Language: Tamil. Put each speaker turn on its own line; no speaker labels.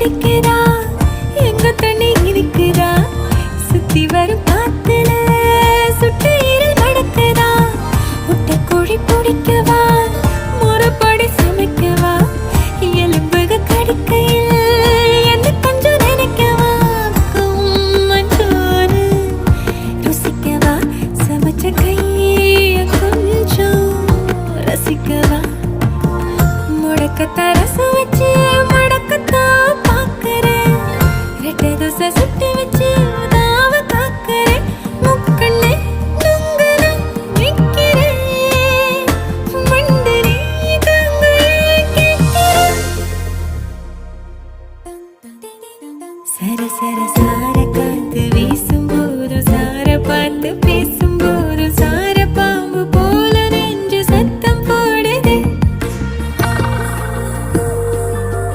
துடிக்குதா எங்க தண்ணி இருக்குதா சுத்தி வரும் காத்துல சுட்டு இரு நடக்குதா முட்டை கோழி பிடிக்கவா முறைப்படி சமைக்கவா எலும்புக கடிக்கையில் என்ன கொஞ்சம் நினைக்கவா மஞ்சோறு ருசிக்கவா சமைச்ச கைய கொஞ்சம் ரசிக்கவா முடக்கத்தை ரசம் வச்சு முடக்கத்தான் பார்க்கிறேன் ரெட்டை தோசை சுட்டு வச்சு உதாவ காக்கிறேன் முக்கண்ணு நுங்குற நிற்கிறேன் மண்டரி கங்கையை கேட்கிறேன் சர சர